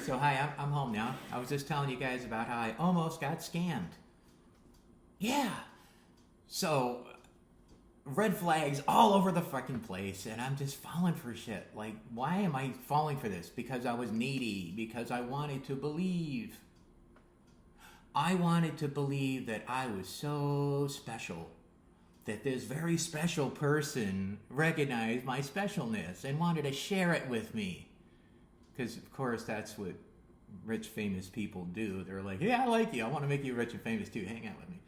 So hi, I'm home now. I was just telling you guys about how I almost got scammed. Yeah. So red flags all over the fucking place, and I'm just falling for shit. Like, why am I falling for this? Because I was needy. Because I wanted to believe. I wanted to believe that I was so special. That this very special person recognized my specialness and wanted to share it with me. Because, of course, that's what rich, famous people do. They're like, yeah, I like you. I want to make you rich and famous too. Hang out with me.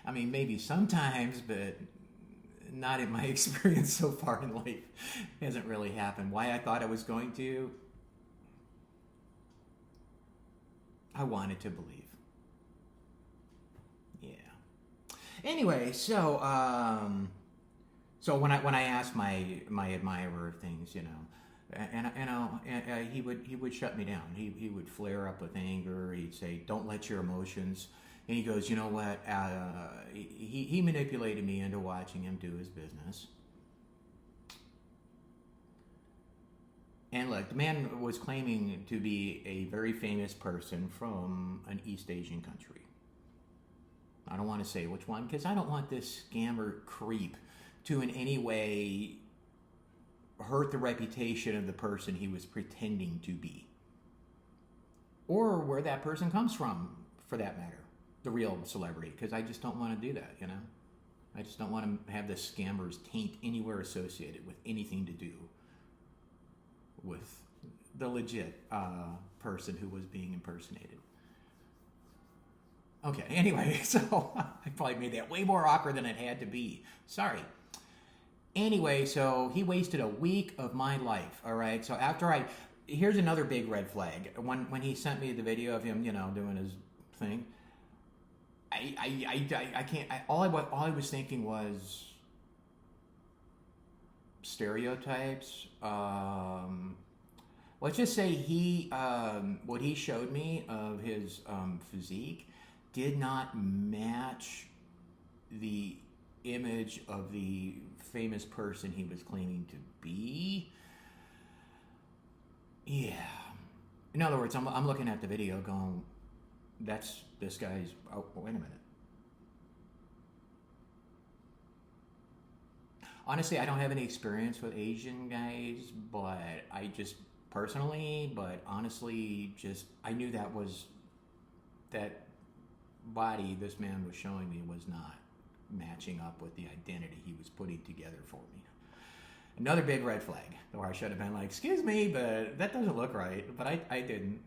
I mean, maybe sometimes, but not in my experience so far in life. It hasn't really happened. Why I thought I was going to? I wanted to believe. Yeah. Anyway, so when I asked my admirer things, and he would shut me down. He would flare up with anger. He'd say, "Don't let your emotions." And he goes, "You know what?" He manipulated me into watching him do his business. And look, the man was claiming to be a very famous person from an East Asian country. I don't want to say which one because I don't want this scammer creep to in any way hurt the reputation of the person he was pretending to be. Or where that person comes from, for that matter. The real celebrity. Because I just don't want to do that, I just don't want to have the scammer's taint anywhere associated with anything to do with the legit person who was being impersonated. Okay, anyway, so I probably made that way more awkward than it had to be. Sorry. Anyway, so he wasted a week of my life, all right? So here's another big red flag. When he sent me the video of him, doing his thing, I can't, all I was thinking was stereotypes. Let's just say what he showed me of his physique did not match the image of the famous person he was claiming to be. Yeah. In other words, I'm looking at the video going, that's this guy's, oh, wait a minute. Honestly, I don't have any experience with Asian guys, but honestly, I knew that body this man was showing me was not matching up with the identity he was putting together for me. Another big red flag, where I should have been like, excuse me, but that doesn't look right. But I didn't.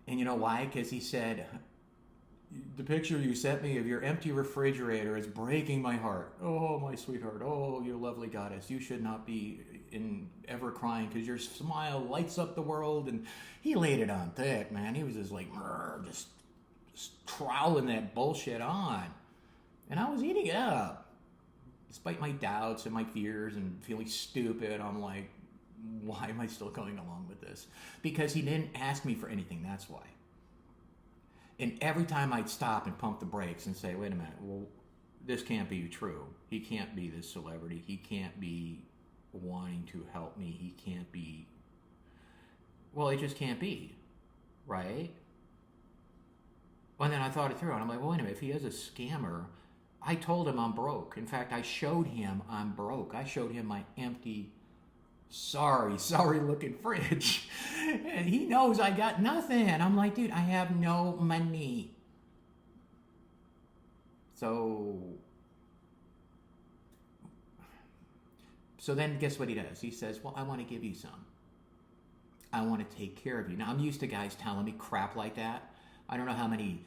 And you know why? Because he said, the picture you sent me of your empty refrigerator is breaking my heart. Oh, my sweetheart. Oh, you lovely goddess. You should not be ever crying because your smile lights up the world. And he laid it on thick, man. He was just like, just troweling that bullshit on. And I was eating it up. Despite my doubts and my fears and feeling stupid, I'm like, why am I still going along with this? Because he didn't ask me for anything, that's why. And every time I'd stop and pump the brakes and say, wait a minute, well, this can't be true. He can't be this celebrity. He can't be wanting to help me. He can't be, well, it just can't be, right? Well, and then I thought it through, and I'm like, well, wait a minute, if he is a scammer, I told him I'm broke. In fact, I showed him I'm broke. I showed him my empty, sorry looking fridge. And he knows I got nothing. I'm like, dude, I have no money. So then guess what he does? He says, well, I want to give you some. I want to take care of you. Now, I'm used to guys telling me crap like that. I don't know how many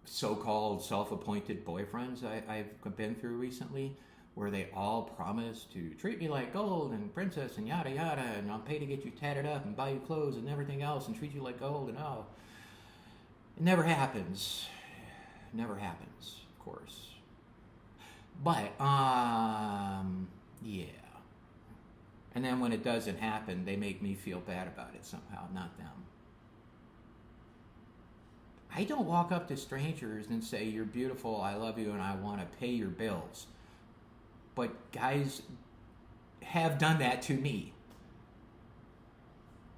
so-called self-appointed boyfriends I've been through recently, where they all promise to treat me like gold and princess and yada yada, and I'll pay to get you tatted up and buy you clothes and everything else and treat you like gold, and oh, it never happens. Never happens, of course. But yeah. And then when it doesn't happen, they make me feel bad about it somehow, not them. I don't walk up to strangers and say, you're beautiful, I love you, and I want to pay your bills. But guys have done that to me.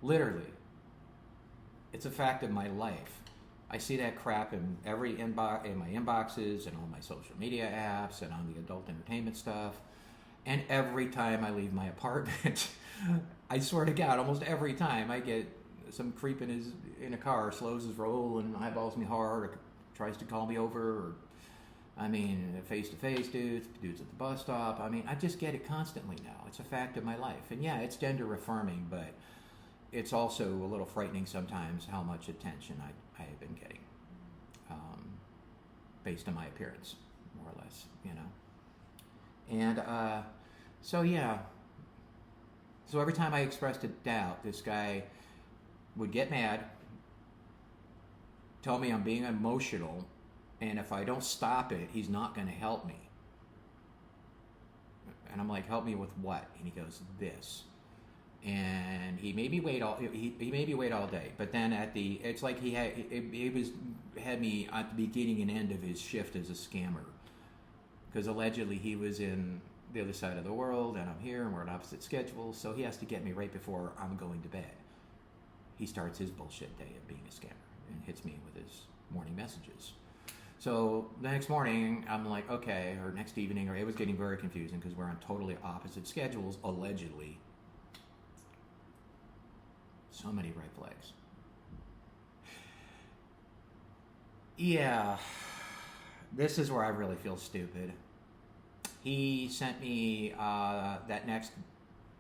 Literally. It's a fact of my life. I see that crap in every inbox, in my inboxes, and on my social media apps, and on the adult entertainment stuff. And every time I leave my apartment, I swear to God, almost every time I get some creep in a car, slows his roll and eyeballs me hard, or tries to call me over, or I mean, face to face dudes at the bus stop. I mean, I just get it constantly now. It's a fact of my life, and yeah, it's gender affirming, but it's also a little frightening sometimes how much attention I have been getting, based on my appearance, more or less, you know. And so yeah, so every time I expressed a doubt, this guy would get mad, tell me I'm being emotional, and if I don't stop it, he's not going to help me. And I'm like, help me with what? And he goes, this. And he made me wait all day. But then it's like he had me at the beginning and end of his shift as a scammer, because allegedly he was in the other side of the world and I'm here and we're on opposite schedules, so he has to get me right before I'm going to bed. He starts his bullshit day of being a scammer and hits me with his morning messages. So the next morning, I'm like, okay, or next evening, or it was getting very confusing because we're on totally opposite schedules, allegedly. So many red flags. Yeah, this is where I really feel stupid. He sent me that next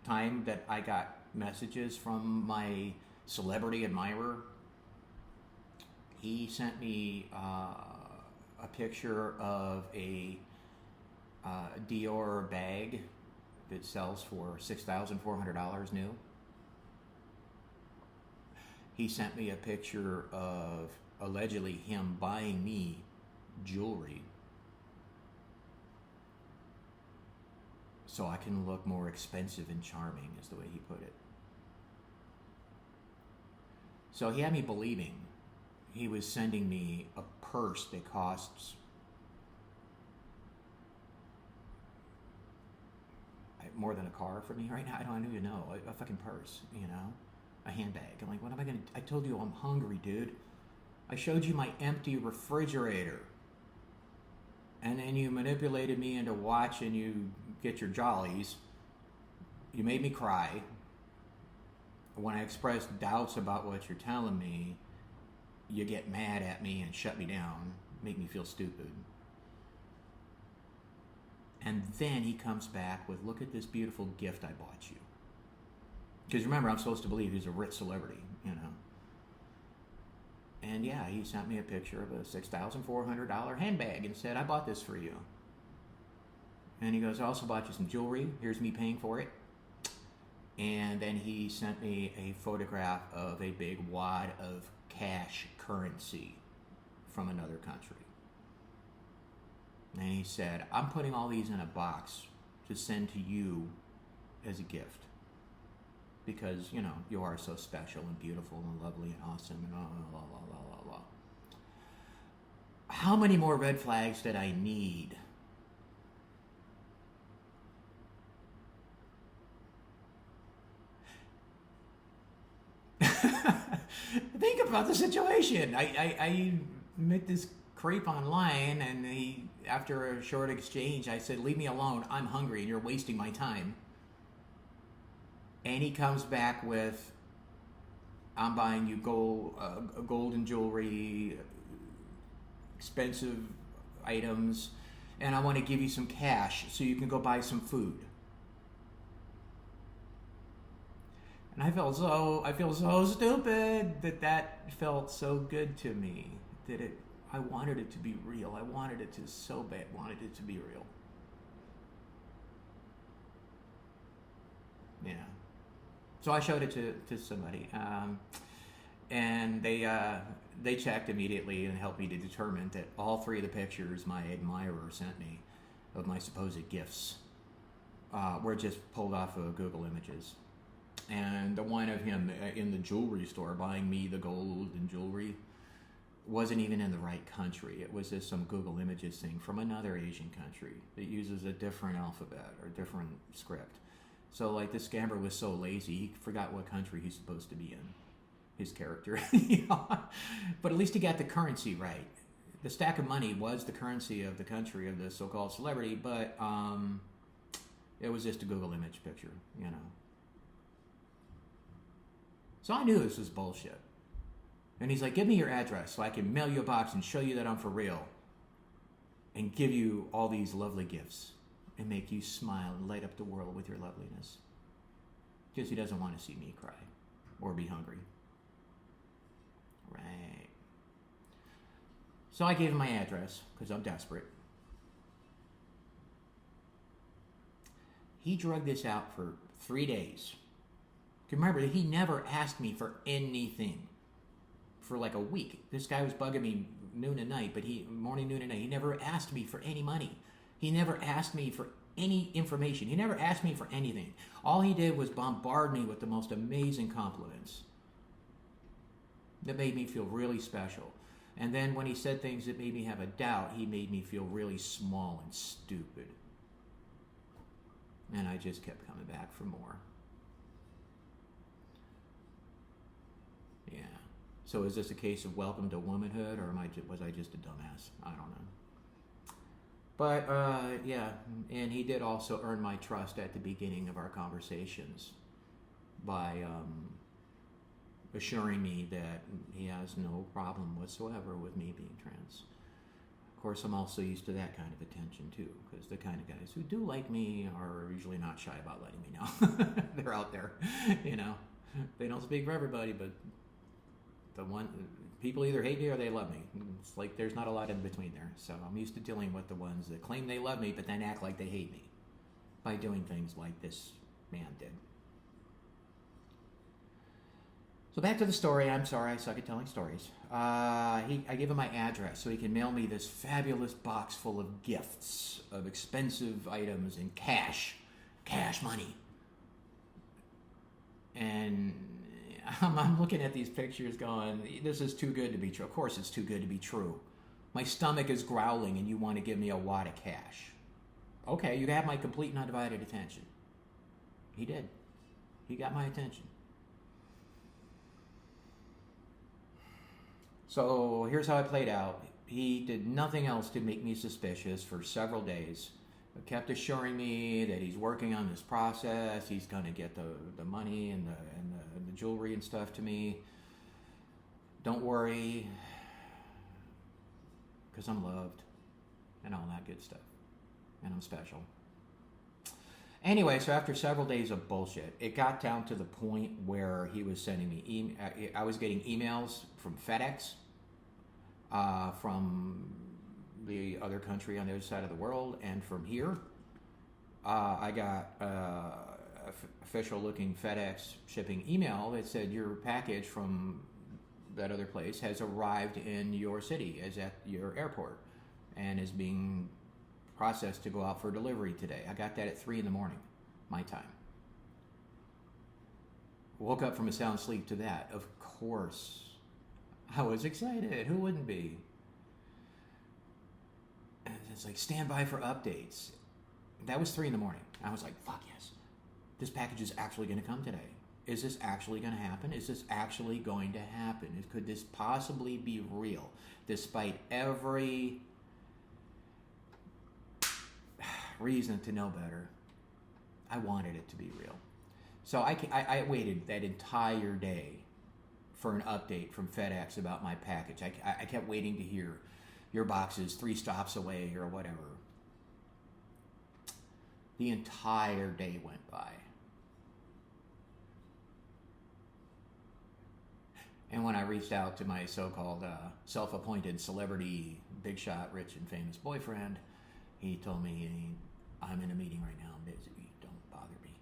time that I got messages from my celebrity admirer. He sent me a picture of a Dior bag that sells for $6,400 new. He sent me a picture of allegedly him buying me jewelry so I can look more expensive and charming, is the way he put it. So he had me believing he was sending me a purse that costs more than a car for me right now. I don't even know. A fucking purse, you know? A handbag. I'm like, what am I gonna... I told you I'm hungry, dude. I showed you my empty refrigerator. And then you manipulated me into watching you get your jollies. You made me cry. When I expressed doubts about what you're telling me, you get mad at me and shut me down, make me feel stupid. And then he comes back with, look at this beautiful gift I bought you. Because remember, I'm supposed to believe he's a rich celebrity, you know. And yeah, he sent me a picture of a $6,400 handbag and said, I bought this for you. And he goes, I also bought you some jewelry. Here's me paying for it. And then he sent me a photograph of a big wad of cash currency from another country. And he said, I'm putting all these in a box to send to you as a gift. Because, you know, you are so special and beautiful and lovely and awesome and la, la, la, la, la, la. How many more red flags did I need? Think about the situation. I met this creep online, and he, after a short exchange, I said, leave me alone. I'm hungry and you're wasting my time. And he comes back with, I'm buying you golden jewelry, expensive items, and I want to give you some cash so you can go buy some food. And I feel so stupid that felt so good to me, that I wanted it to be real. I wanted it to so bad, wanted it to be real. Yeah. So I showed it to somebody, and they checked immediately and helped me to determine that all three of the pictures my admirer sent me of my supposed gifts were just pulled off of Google Images. And the one of him in the jewelry store buying me the gold and jewelry wasn't even in the right country. It was just some Google Images thing from another Asian country that uses a different alphabet or different script. So, like, this scammer was so lazy, he forgot what country he's supposed to be in. his character. But at least he got the currency right. The stack of money was the currency of the country of the so-called celebrity, but it was just a Google image picture, So I knew this was bullshit. And he's like, give me your address so I can mail you a box and show you that I'm for real. And give you all these lovely gifts. And make you smile and light up the world with your loveliness. Because he doesn't want to see me cry. Or be hungry. Right. So I gave him my address, because I'm desperate. He drug this out for 3 days. Remember, he never asked me for anything. For like a week. This guy was bugging me noon and night, but morning, noon, and night. He never asked me for any money. He never asked me for any information. He never asked me for anything. All he did was bombard me with the most amazing compliments that made me feel really special. And then when he said things that made me have a doubt, he made me feel really small and stupid. And I just kept coming back for more. Yeah. So is this a case of welcome to womanhood, or was I just a dumbass? I don't know. But, yeah, and he did also earn my trust at the beginning of our conversations by assuring me that he has no problem whatsoever with me being trans. Of course, I'm also used to that kind of attention, too, because the kind of guys who do like me are usually not shy about letting me know. They're out there, They don't speak for everybody, but people either hate me or they love me. It's like there's not a lot in between there. So I'm used to dealing with the ones that claim they love me but then act like they hate me by doing things like this man did. So back to the story. I'm sorry, I suck at telling stories. I gave him my address so he can mail me this fabulous box full of gifts, of expensive items and cash money. And I'm looking at these pictures going, this is too good to be true. Of course it's too good to be true. My stomach is growling and you want to give me a wad of cash. Okay, you have my complete and undivided attention. He did. He got my attention. So here's how it played out. He did nothing else to make me suspicious for several days. He kept assuring me that he's working on this process. He's going to get the money and the jewelry and stuff to me. Don't worry, because I'm loved and all that good stuff. And I'm special. Anyway, so after several days of bullshit, it got down to the point where he was sending me I was getting emails from FedEx, from the other country on the other side of the world, and from here. I got official-looking FedEx shipping email that said your package from that other place has arrived in your city, is at your airport, and is being processed to go out for delivery today. I got that at 3 a.m, my time. Woke up from a sound sleep to that. Of course, I was excited. Who wouldn't be? And it's like, stand by for updates. That was 3 a.m. I was like, fuck yes. This package is actually going to come today. Is this actually going to happen? Is this actually going to happen? Could this possibly be real? Despite every reason to know better, I wanted it to be real. So I waited that entire day for an update from FedEx about my package. I kept waiting to hear your box is 3 stops away or whatever. The entire day went by. And when I reached out to my so-called self-appointed celebrity, big shot, rich and famous boyfriend, he told me, I'm in a meeting right now, I'm busy, don't bother me.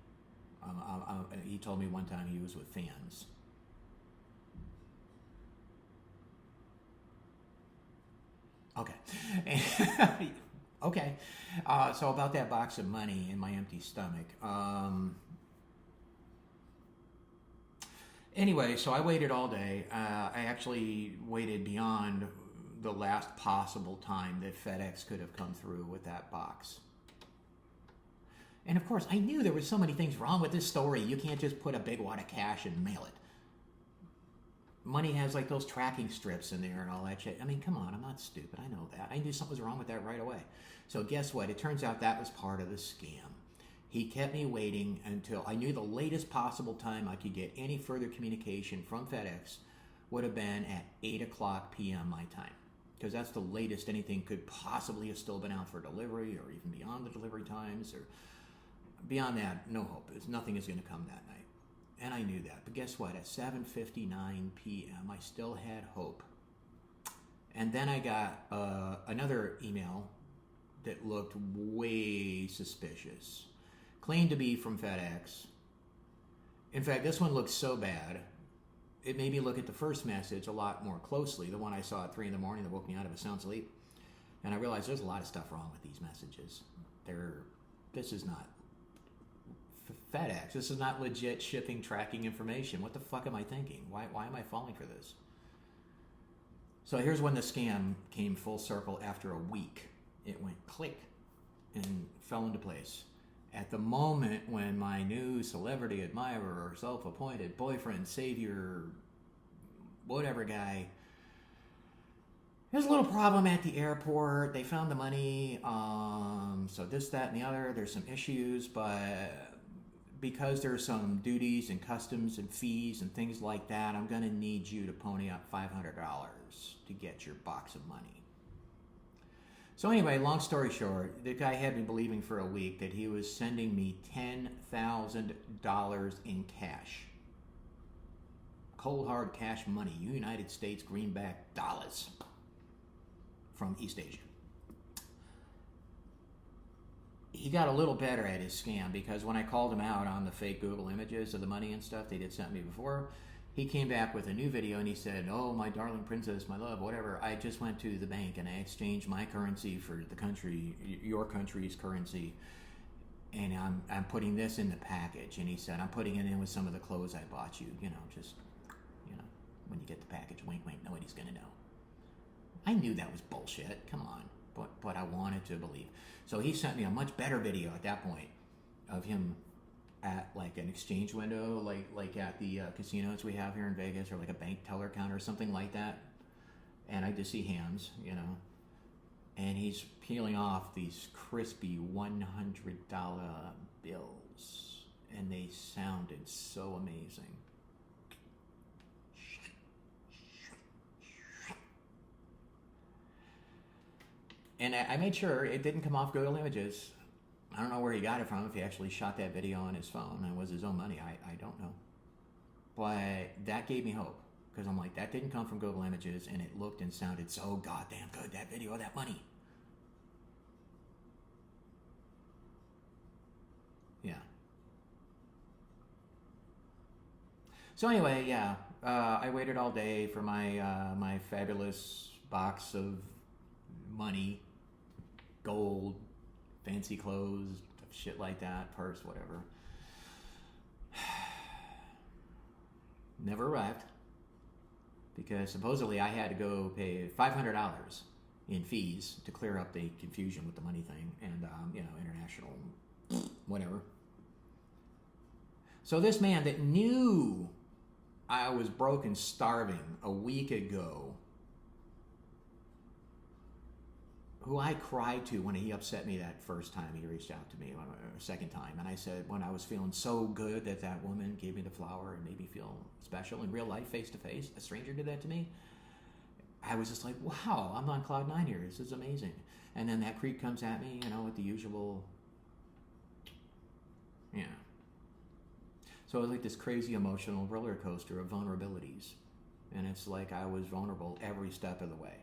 He told me one time he was with fans. Okay. Okay. So about that box of money in my empty stomach. Anyway, so I waited all day. I actually waited beyond the last possible time that FedEx could have come through with that box. And of course, I knew there were so many things wrong with this story. You can't just put a big wad of cash and mail it. money has like those tracking strips in there and all that shit. I mean, come on, I'm not stupid. I know that. I knew something was wrong with that right away. So guess what? It turns out that was part of the scam. He kept me waiting until I knew the latest possible time I could get any further communication from FedEx would have been at 8 o'clock p.m. my time, because that's the latest anything could possibly have still been out for delivery, or even beyond the delivery times, or beyond that, no hope. Nothing is going to come that night. And I knew that. But guess what? At 7:59 p.m., I still had hope. And then I got another email that looked way suspicious. Claimed to be from FedEx. In fact, this one looked so bad, it made me look at the first message a lot more closely, the one I saw at 3 in the morning that woke me out of a sound sleep. And I realized there's a lot of stuff wrong with these messages. This is not FedEx. This is not legit shipping tracking information. What the fuck am I thinking? Why am I falling for this? So here's when the scam came full circle after a week. It went click and fell into place. At the moment when my new celebrity admirer, self-appointed boyfriend, savior, whatever guy, there's a little problem at the airport. They found the money. So this, that, and the other. There's some issues, but because there's some duties and customs and fees and things like that, I'm going to need you to pony up $500 to get your box of money. So anyway, long story short, the guy had me believing for a week that he was sending me $10,000 in cash. Cold hard cash money, United States greenback dollars from East Asia. He got a little better at his scam, because when I called him out on the fake Google images of the money and stuff they did sent me before, he came back with a new video and he said, "Oh, my darling princess, my love, whatever, I just went to the bank and I exchanged my currency for the country, your country's currency, and I'm putting this in the package." And he said, "I'm putting it in with some of the clothes I bought you, just, when you get the package, wink, wink, nobody's gonna know." I knew that was bullshit, come on, but I wanted to believe. So he sent me a much better video at that point of him at like an exchange window, like at the casinos we have here in Vegas, or like a bank teller counter or something like that. And I just see hands, and he's peeling off these crispy $100 bills, and they sounded so amazing. And I made sure it didn't come off Google Images. I don't know where he got it from, if he actually shot that video on his phone and it was his own money. I don't know. But that gave me hope, because I'm like, that didn't come from Google Images, and it looked and sounded so goddamn good, that video of that money. Yeah. So anyway, yeah, I waited all day for my fabulous box of money, gold, fancy clothes, shit like that, purse, whatever. Never arrived, because supposedly I had to go pay $500 in fees to clear up the confusion with the money thing, and international whatever. So this man that knew I was broke and starving a week ago, who I cried to when he upset me that first time he reached out to me, or second time, and I said, when I was feeling so good that woman gave me the flower and made me feel special in real life, face to face, a stranger did that to me, I was just like, wow, I'm on cloud nine here, this is amazing. And then that creep comes at me, with the usual, so it was like this crazy emotional roller coaster of vulnerabilities, and it's like I was vulnerable every step of the way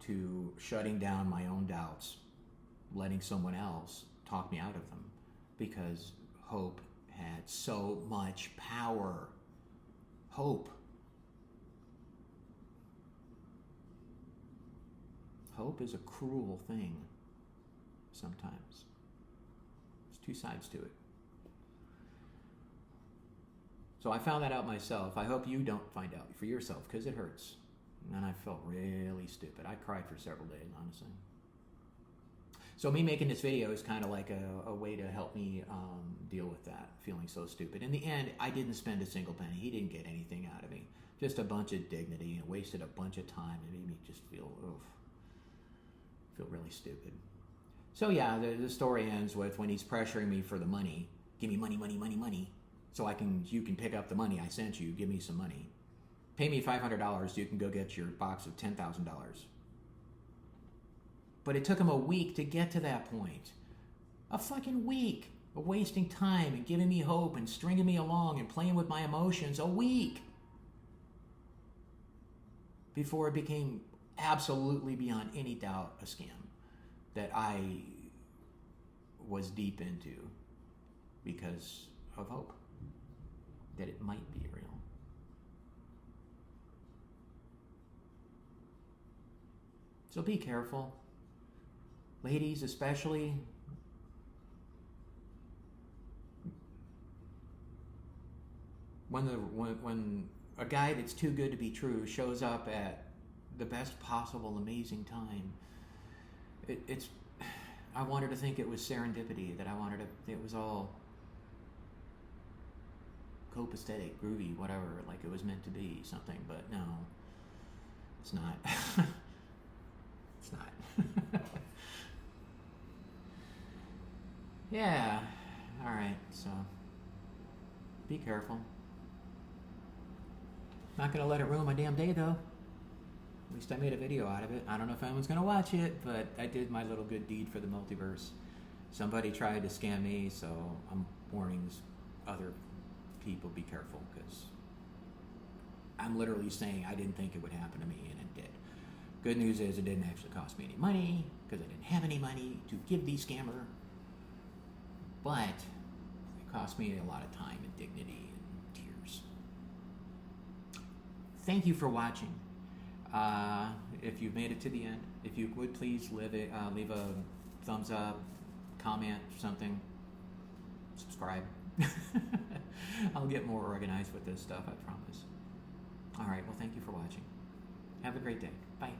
to shutting down my own doubts, letting someone else talk me out of them, because hope had so much power. Hope. Hope is a cruel thing sometimes. There's two sides to it. So I found that out myself. I hope you don't find out for yourself, because it hurts. And I felt really stupid. I cried for several days, honestly. So me making this video is kind of like a way to help me deal with that, feeling so stupid. In the end, I didn't spend a single penny. He didn't get anything out of me. Just a bunch of dignity, and wasted a bunch of time. It made me just feel really stupid. So yeah, the story ends with when he's pressuring me for the money. Give me money, money, money, money. So you can pick up the money I sent you. Give me some money. Pay me $500. You can go get your box of $10,000. But it took him a week to get to that point. A fucking week of wasting time and giving me hope and stringing me along and playing with my emotions. A week. Before it became absolutely beyond any doubt a scam that I was deep into because of hope that it might be real. So be careful. Ladies especially. When a guy that's too good to be true shows up at the best possible amazing time, it's I wanted to think it was serendipity, that it was all copacetic, groovy, whatever, like it was meant to be something, but no, it's not. It's not. Yeah, alright, so be careful. Not gonna let it ruin my damn day though. At least I made a video out of it. I don't know if anyone's gonna watch it, but I did my little good deed for the multiverse. Somebody tried to scam me, so I'm warning other people, be careful, because I'm literally saying I didn't think it would happen to me, and it did. Good news is it didn't actually cost me any money, because I didn't have any money to give the scammer, but it cost me a lot of time and dignity and tears. Thank you for watching. If you've made it to the end, if you would please leave a thumbs up, comment, something, subscribe. I'll get more organized with this stuff, I promise. All right, well, thank you for watching. Have a great day. Bye.